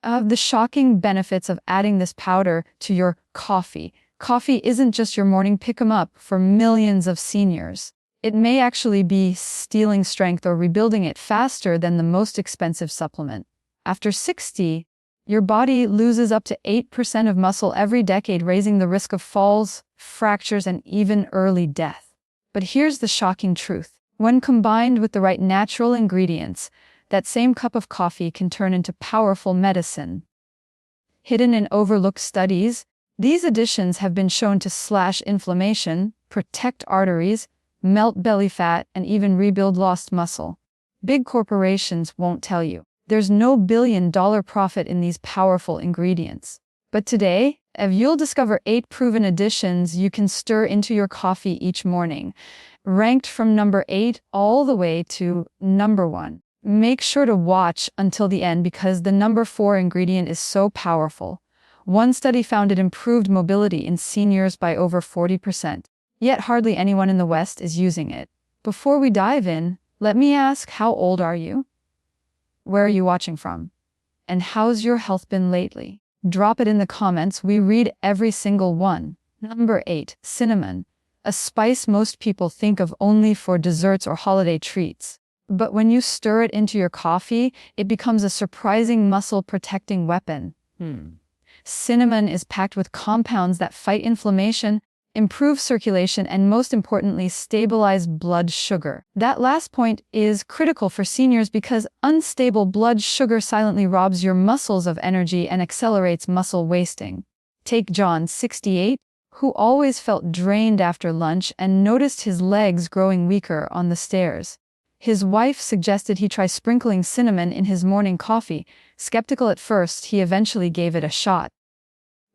Of the shocking benefits of adding this powder to your coffee. Coffee isn't just your morning pick-em-up for millions of seniors. It may actually be stealing strength or rebuilding it faster than the most expensive supplement. After 60, your body loses up to 8% of muscle every decade, raising the risk of falls, fractures, and even early death. But here's the shocking truth. When combined with the right natural ingredients, that same cup of coffee can turn into powerful medicine. Hidden in overlooked studies, these additions have been shown to slash inflammation, protect arteries, melt belly fat, and even rebuild lost muscle. Big corporations won't tell you. There's no billion-dollar profit in these powerful ingredients. But today, you'll discover 8 proven additions you can stir into your coffee each morning, ranked from number 8 all the way to number 1. Make sure to watch until the end because the number 4 ingredient is so powerful. One study found it improved mobility in seniors by over 40%. Yet hardly anyone in the West is using it. Before we dive in, let me ask, how old are you? Where are you watching from? And how's your health been lately? Drop it in the comments. We read every single one. Number 8, cinnamon. A spice most people think of only for desserts or holiday treats. But when you stir it into your coffee, it becomes a surprising muscle-protecting weapon. Cinnamon is packed with compounds that fight inflammation, improve circulation, and most importantly, stabilize blood sugar. That last point is critical for seniors because unstable blood sugar silently robs your muscles of energy and accelerates muscle wasting. Take John, 68, who always felt drained after lunch and noticed his legs growing weaker on the stairs. His wife suggested he try sprinkling cinnamon in his morning coffee. Skeptical at first, he eventually gave it a shot.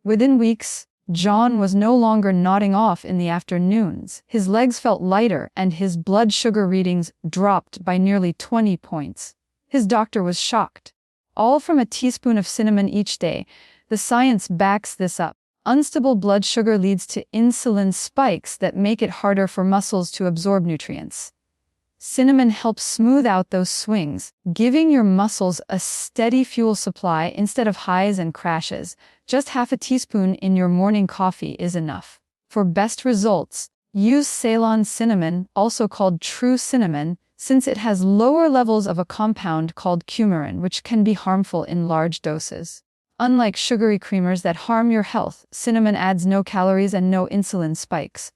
Within weeks, John was no longer nodding off in the afternoons. His legs felt lighter and his blood sugar readings dropped by nearly 20 points. His doctor was shocked. All from a teaspoon of cinnamon each day. The science backs this up. Unstable blood sugar leads to insulin spikes that make it harder for muscles to absorb nutrients. Cinnamon helps smooth out those swings, giving your muscles a steady fuel supply instead of highs and crashes. Just half a teaspoon in your morning coffee is enough. For best results, use Ceylon cinnamon, also called true cinnamon, since it has lower levels of a compound called coumarin, which can be harmful in large doses. Unlike sugary creamers that harm your health, cinnamon adds no calories and no insulin spikes.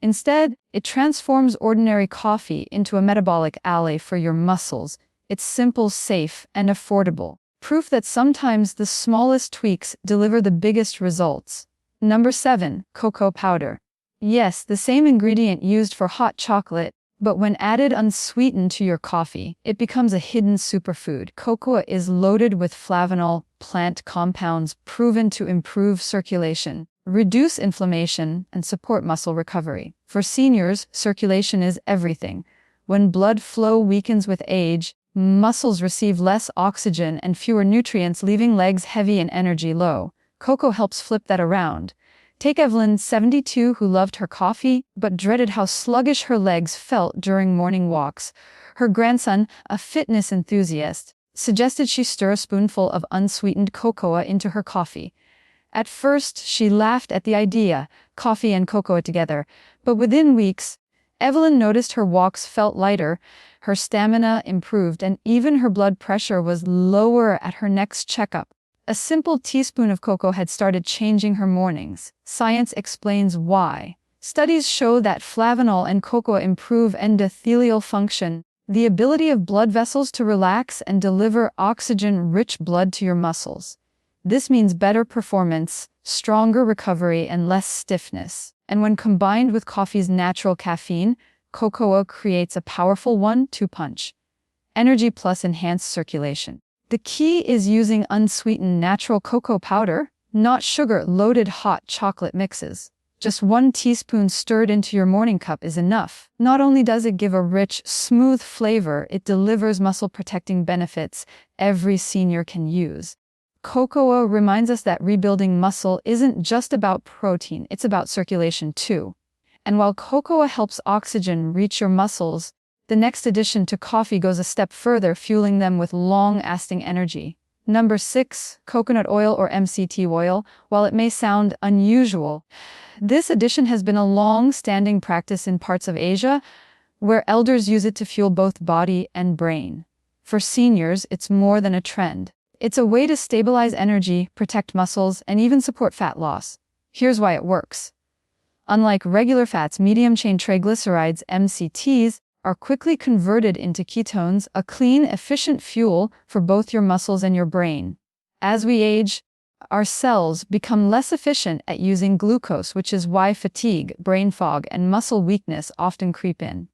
Instead, it transforms ordinary coffee into a metabolic ally for your muscles. It's simple, safe, and affordable. Proof that sometimes the smallest tweaks deliver the biggest results. Number 7, cocoa powder. Yes, the same ingredient used for hot chocolate, but when added unsweetened to your coffee, it becomes a hidden superfood. Cocoa is loaded with flavanol, plant compounds proven to improve circulation, reduce inflammation, and support muscle recovery. For seniors, circulation is everything. When blood flow weakens with age, muscles receive less oxygen and fewer nutrients, leaving legs heavy and energy low. Cocoa helps flip that around. Take Evelyn, 72, who loved her coffee, but dreaded how sluggish her legs felt during morning walks. Her grandson, a fitness enthusiast, suggested she stir a spoonful of unsweetened cocoa into her coffee. At first, she laughed at the idea, coffee and cocoa together, but within weeks, Evelyn noticed her walks felt lighter, her stamina improved, and even her blood pressure was lower at her next checkup. A simple teaspoon of cocoa had started changing her mornings. Science explains why. Studies show that flavanol and cocoa improve endothelial function, the ability of blood vessels to relax and deliver oxygen-rich blood to your muscles. This means better performance, stronger recovery, and less stiffness. And when combined with coffee's natural caffeine, cocoa creates a powerful 1-2 punch. Energy plus enhanced circulation. The key is using unsweetened natural cocoa powder, not sugar-loaded hot chocolate mixes. Just 1 teaspoon stirred into your morning cup is enough. Not only does it give a rich, smooth flavor, it delivers muscle-protecting benefits every senior can use. Cocoa reminds us that rebuilding muscle isn't just about protein, it's about circulation too. And while cocoa helps oxygen reach your muscles, the next addition to coffee goes a step further, fueling them with long-lasting energy. Number 6, coconut oil or MCT oil. While it may sound unusual, this addition has been a long-standing practice in parts of Asia, where elders use it to fuel both body and brain. For seniors, it's more than a trend. It's a way to stabilize energy, protect muscles, and even support fat loss. Here's why it works. Unlike regular fats, medium-chain triglycerides, MCTs, are quickly converted into ketones, a clean, efficient fuel for both your muscles and your brain. As we age, our cells become less efficient at using glucose, which is why fatigue, brain fog, and muscle weakness often creep in.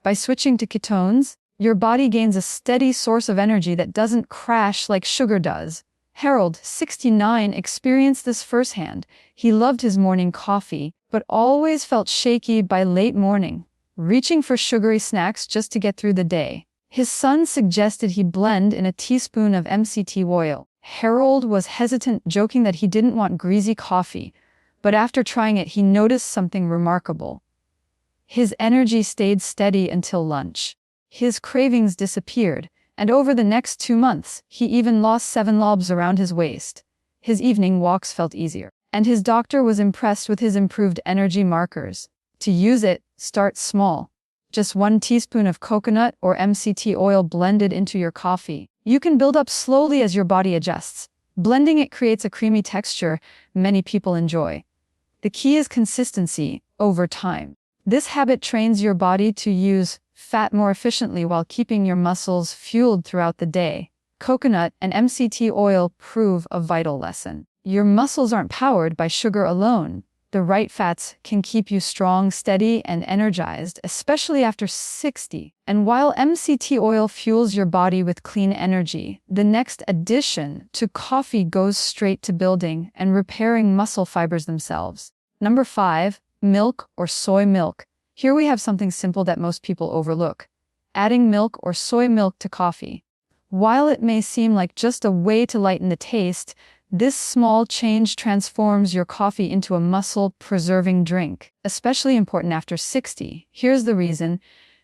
By switching to ketones, your body gains a steady source of energy that doesn't crash like sugar does. Harold, 69, experienced this firsthand. He loved his morning coffee, but always felt shaky by late morning, reaching for sugary snacks just to get through the day. His son suggested he blend in a teaspoon of MCT oil. Harold was hesitant, joking that he didn't want greasy coffee, but after trying it, he noticed something remarkable. His energy stayed steady until lunch. His cravings disappeared, and over the next 2 months, he even lost 7 lobs around his waist. His evening walks felt easier, and his doctor was impressed with his improved energy markers. To use it, start small. Just 1 teaspoon of coconut or MCT oil blended into your coffee. You can build up slowly as your body adjusts. Blending it creates a creamy texture many people enjoy. The key is consistency over time. This habit trains your body to use fat more efficiently while keeping your muscles fueled throughout the day. Coconut and MCT oil prove a vital lesson. Your muscles aren't powered by sugar alone. The right fats can keep you strong, steady, and energized, especially after 60. And while MCT oil fuels your body with clean energy, the next addition to coffee goes straight to building and repairing muscle fibers themselves. Number 5, milk or soy milk. Here we have something simple that most people overlook: adding milk or soy milk to coffee. While it may seem like just a way to lighten the taste, this small change transforms your coffee into a muscle-preserving drink, especially important after 60. Here's the reason.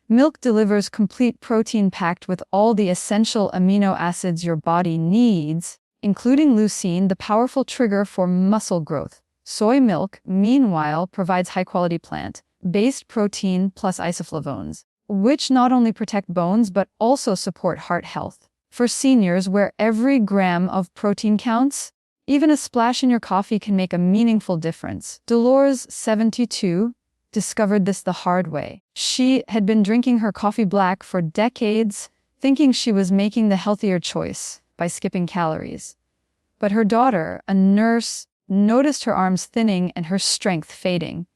Milk delivers complete protein packed with all the essential amino acids your body needs, including leucine, the powerful trigger for muscle growth. Soy milk, meanwhile, provides high-quality plant-based protein plus isoflavones, which not only protect bones but also support heart health. For seniors, where every gram of protein counts, even a splash in your coffee can make a meaningful difference. Dolores, 72, discovered this the hard way. She had been drinking her coffee black for decades, thinking she was making the healthier choice by skipping calories. But her daughter, a nurse, noticed her arms thinning and her strength fading.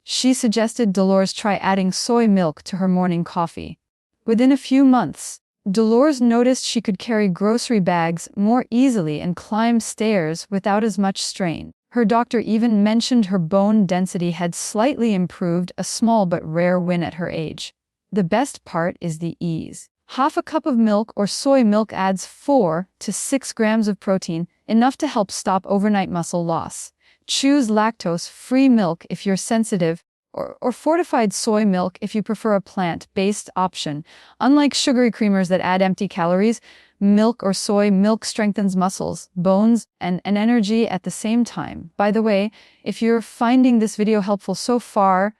She suggested Dolores try adding soy milk to her morning coffee. Within a few months, Dolores noticed she could carry grocery bags more easily and climb stairs without as much strain. Her doctor even mentioned her bone density had slightly improved, a small but rare win at her age. The best part is the ease. Half a cup of milk or soy milk adds 4 to 6 grams of protein, enough to help stop overnight muscle loss. Choose lactose-free milk if you're sensitive, or fortified soy milk if you prefer a plant-based option. Unlike sugary creamers that add empty calories, milk or soy milk strengthens muscles, bones, and energy at the same time. By the way, if you're finding this video helpful so far,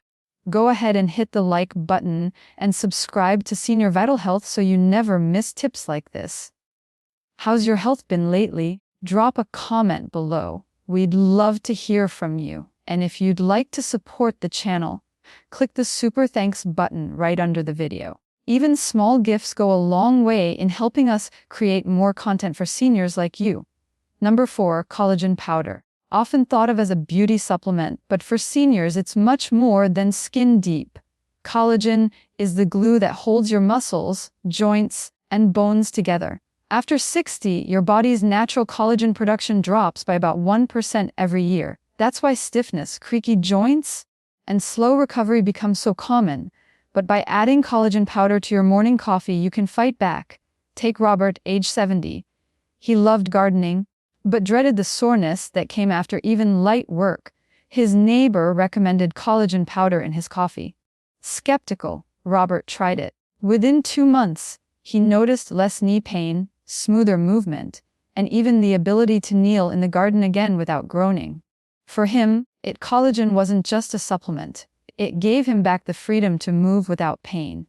go ahead and hit the like button and subscribe to Senior Vital Health so you never miss tips like this. How's your health been lately? Drop a comment below. We'd love to hear from you. And if you'd like to support the channel, click the super thanks button right under the video. Even small gifts go a long way in helping us create more content for seniors like you. Number 4, collagen powder. Often thought of as a beauty supplement, but for seniors it's much more than skin deep. Collagen is the glue that holds your muscles, joints, and bones together. After 60, your body's natural collagen production drops by about 1% every year. That's why stiffness, creaky joints, and slow recovery become so common. But by adding collagen powder to your morning coffee, you can fight back. Take Robert, age 70. He loved gardening, but dreaded the soreness that came after even light work. His neighbor recommended collagen powder in his coffee. Skeptical, Robert tried it. Within 2 months, he noticed less knee pain, smoother movement, and even the ability to kneel in the garden again without groaning. For him, collagen wasn't just a supplement. It gave him back the freedom to move without pain.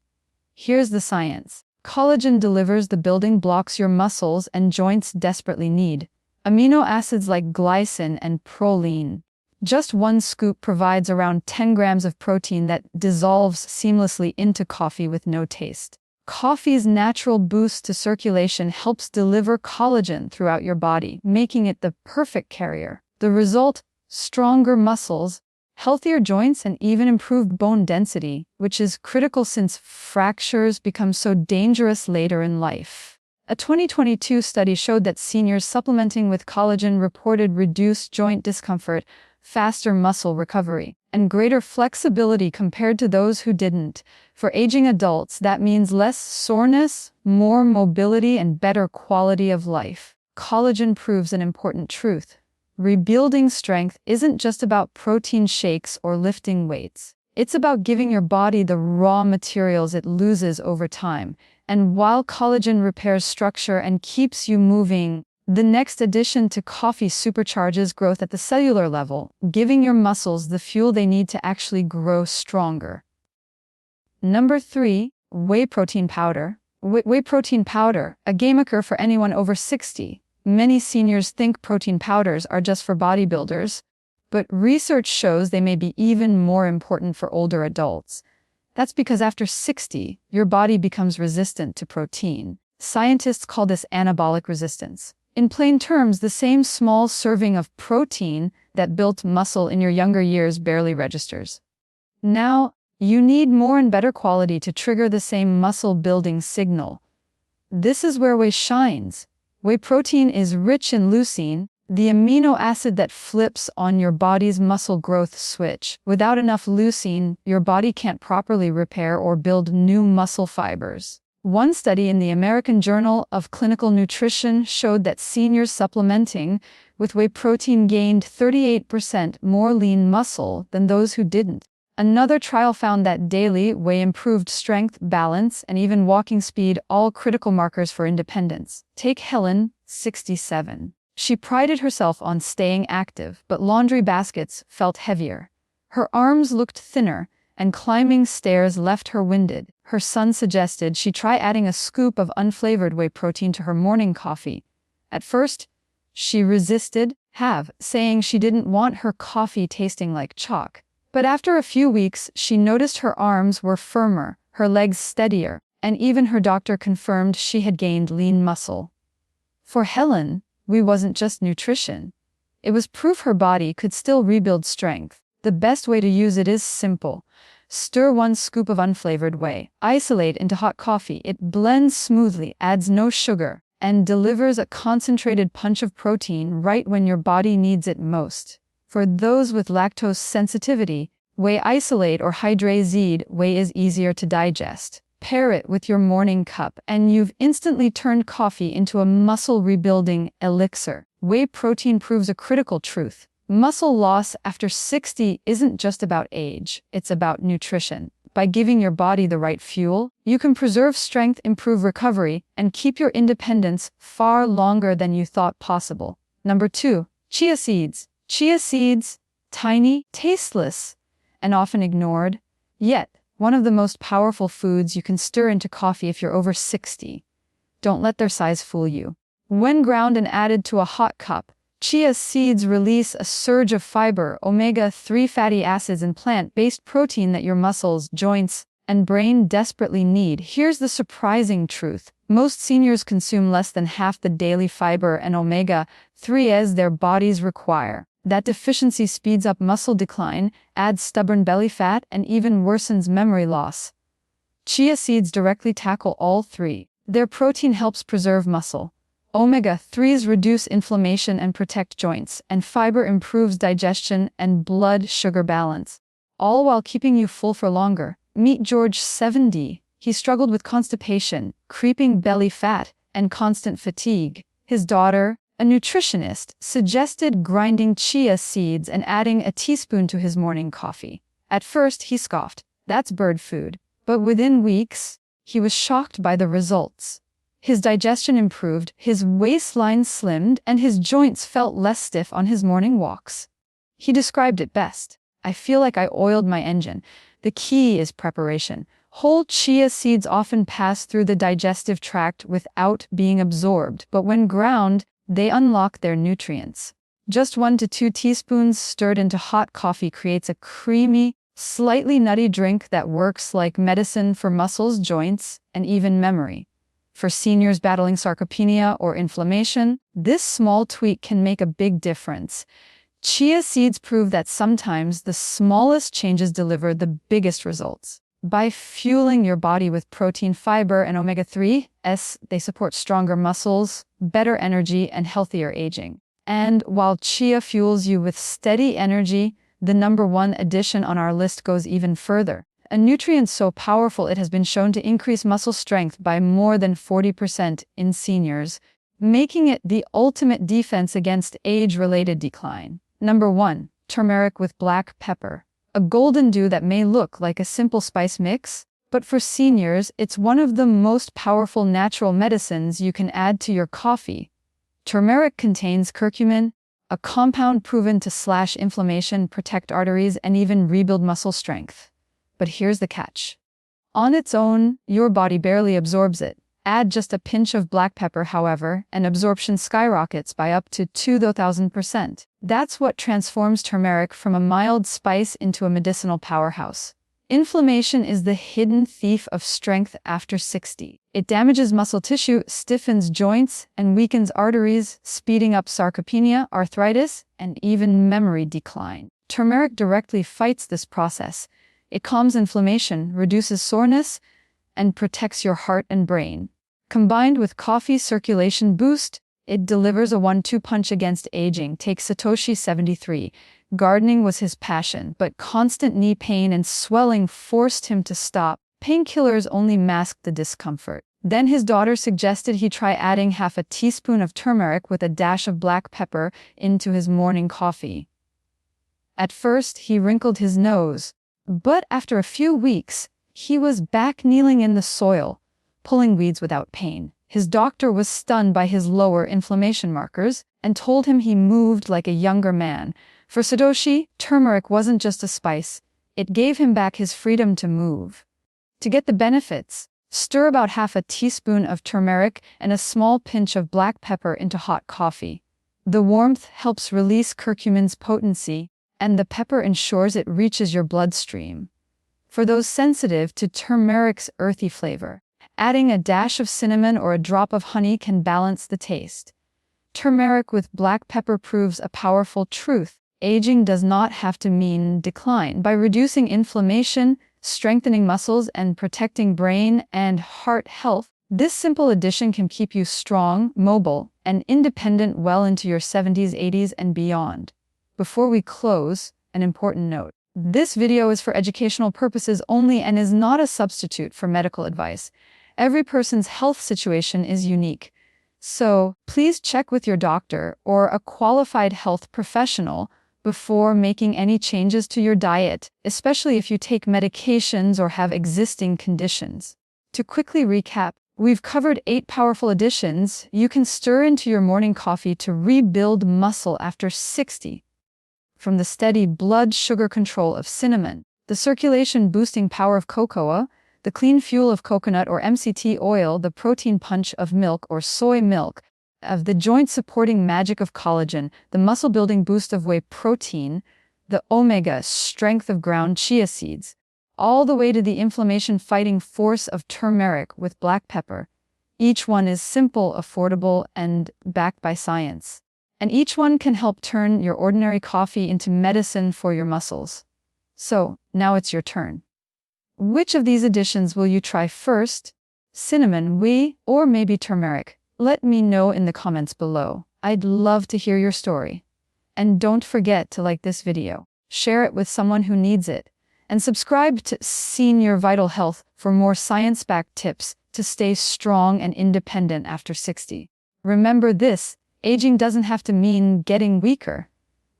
Here's the science. Collagen delivers the building blocks your muscles and joints desperately need. Amino acids like glycine and proline. Just one scoop provides around 10 grams of protein that dissolves seamlessly into coffee with no taste. Coffee's natural boost to circulation helps deliver collagen throughout your body, making it the perfect carrier. The result? Stronger muscles, healthier joints, and even improved bone density, which is critical since fractures become so dangerous later in life. A 2022 study showed that seniors supplementing with collagen reported reduced joint discomfort, faster muscle recovery, and greater flexibility compared to those who didn't. For aging adults, that means less soreness, more mobility, and better quality of life. Collagen proves an important truth. Rebuilding strength isn't just about protein shakes or lifting weights. It's about giving your body the raw materials it loses over time. And while collagen repairs structure and keeps you moving, the next addition to coffee supercharges growth at the cellular level, giving your muscles the fuel they need to actually grow stronger. Number 3, whey protein powder. Whey protein powder, a game maker for anyone over 60. Many seniors think protein powders are just for bodybuilders, but research shows they may be even more important for older adults. That's because after 60, your body becomes resistant to protein. Scientists call this anabolic resistance. In plain terms, the same small serving of protein that built muscle in your younger years barely registers. Now, you need more and better quality to trigger the same muscle-building signal. This is where whey shines. Whey protein is rich in leucine, the amino acid that flips on your body's muscle growth switch. Without enough leucine, your body can't properly repair or build new muscle fibers. One study in the American Journal of Clinical Nutrition showed that seniors supplementing with whey protein gained 38% more lean muscle than those who didn't. Another trial found that daily whey improved strength, balance, and even walking speed, all critical markers for independence. Take Helen, 67. She prided herself on staying active, but laundry baskets felt heavier. Her arms looked thinner, and climbing stairs left her winded. Her son suggested she try adding a scoop of unflavored whey protein to her morning coffee. At first, she resisted, saying she didn't want her coffee tasting like chalk. But after a few weeks, she noticed her arms were firmer, her legs steadier, and even her doctor confirmed she had gained lean muscle. For Helen, whey wasn't just nutrition. It was proof her body could still rebuild strength. The best way to use it is simple. Stir 1 scoop of unflavored whey. Isolate into hot coffee. It blends smoothly, adds no sugar, and delivers a concentrated punch of protein right when your body needs it most. For those with lactose sensitivity, whey isolate or hydrazed whey is easier to digest. Pair it with your morning cup, and you've instantly turned coffee into a muscle-rebuilding elixir. Whey protein proves a critical truth. Muscle loss after 60 isn't just about age, it's about nutrition. By giving your body the right fuel, you can preserve strength, improve recovery, and keep your independence far longer than you thought possible. Number 2, chia seeds. Chia seeds, tiny, tasteless, and often ignored, yet one of the most powerful foods you can stir into coffee if you're over 60. Don't let their size fool you. When ground and added to a hot cup, chia seeds release a surge of fiber, omega-3 fatty acids, and plant-based protein that your muscles, joints, and brain desperately need. Here's the surprising truth. Most seniors consume less than half the daily fiber and omega-3 as their bodies require. That deficiency speeds up muscle decline, adds stubborn belly fat, and even worsens memory loss. Chia seeds directly tackle all three. Their protein helps preserve muscle. Omega-3s reduce inflammation and protect joints, and fiber improves digestion and blood sugar balance, all while keeping you full for longer. Meet George, 70. He struggled with constipation, creeping belly fat, and constant fatigue. His daughter, a nutritionist, suggested grinding chia seeds and adding a teaspoon to his morning coffee. At first, he scoffed, "That's bird food." But within weeks, he was shocked by the results. His digestion improved, his waistline slimmed, and his joints felt less stiff on his morning walks. He described it best. "I feel like I oiled my engine. The key is preparation. Whole chia seeds often pass through the digestive tract without being absorbed, but when ground, they unlock their nutrients. Just 1 to 2 teaspoons stirred into hot coffee creates a creamy, slightly nutty drink that works like medicine for muscles, joints, and even memory. For seniors battling sarcopenia or inflammation, this small tweak can make a big difference. Chia seeds prove that sometimes the smallest changes deliver the biggest results. By fueling your body with protein, fiber, and omega-3s, they support stronger muscles, better energy, and healthier aging. And while chia fuels you with steady energy, the number one addition on our list goes even further. A nutrient so powerful it has been shown to increase muscle strength by more than 40% in seniors, making it the ultimate defense against age-related decline. Number 1. Turmeric with black pepper. A golden dew that may look like a simple spice mix, but for seniors, it's one of the most powerful natural medicines you can add to your coffee. Turmeric contains curcumin, a compound proven to slash inflammation, protect arteries, and even rebuild muscle strength. But here's the catch. On its own, your body barely absorbs it. Add just a pinch of black pepper, however, and absorption skyrockets by up to 2,000%. That's what transforms turmeric from a mild spice into a medicinal powerhouse. Inflammation is the hidden thief of strength after 60. It damages muscle tissue, stiffens joints, and weakens arteries, speeding up sarcopenia, arthritis, and even memory decline. Turmeric directly fights this process. It calms inflammation, reduces soreness, and protects your heart and brain. Combined with coffee's circulation boost, it delivers a 1-2 punch against aging. Take Satoshi 73. Gardening was his passion, but constant knee pain and swelling forced him to stop. Painkillers only masked the discomfort. Then his daughter suggested he try adding half a teaspoon of turmeric with a dash of black pepper into his morning coffee. At first, he wrinkled his nose, but after a few weeks, he was back kneeling in the soil, pulling weeds without pain. His doctor was stunned by his lower inflammation markers and told him he moved like a younger man. For Satoshi, turmeric wasn't just a spice, it gave him back his freedom to move. To get the benefits, stir about half a teaspoon of turmeric and a small pinch of black pepper into hot coffee. The warmth helps release curcumin's potency, and the pepper ensures it reaches your bloodstream. For those sensitive to turmeric's earthy flavor, adding a dash of cinnamon or a drop of honey can balance the taste. Turmeric with black pepper proves a powerful truth. Aging does not have to mean decline. By reducing inflammation, strengthening muscles, and protecting brain and heart health, this simple addition can keep you strong, mobile, and independent well into your 70s, 80s, and beyond. Before we close, an important note. This video is for educational purposes only and is not a substitute for medical advice. Every person's health situation is unique. So, please check with your doctor or a qualified health professional before making any changes to your diet, especially if you take medications or have existing conditions. To quickly recap, we've covered 8 powerful additions you can stir into your morning coffee to rebuild muscle after 60. From the steady blood sugar control of cinnamon, the circulation-boosting power of cocoa, the clean fuel of coconut or MCT oil, the protein punch of milk or soy milk, of the joint-supporting magic of collagen, the muscle-building boost of whey protein, the omega strength of ground chia seeds, all the way to the inflammation-fighting force of turmeric with black pepper. Each one is simple, affordable, and backed by science. And each one can help turn your ordinary coffee into medicine for your muscles. So, now it's your turn. Which of these additions will you try first? Cinnamon, whey, or maybe turmeric? Let me know in the comments below. I'd love to hear your story. And don't forget to like this video, share it with someone who needs it, and subscribe to Senior Vital Health for more science-backed tips to stay strong and independent after 60. Remember this, aging doesn't have to mean getting weaker.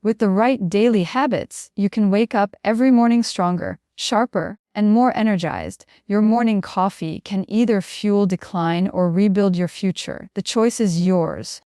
With the right daily habits, you can wake up every morning stronger, sharper, and more energized. Your morning coffee can either fuel decline or rebuild your future. The choice is yours.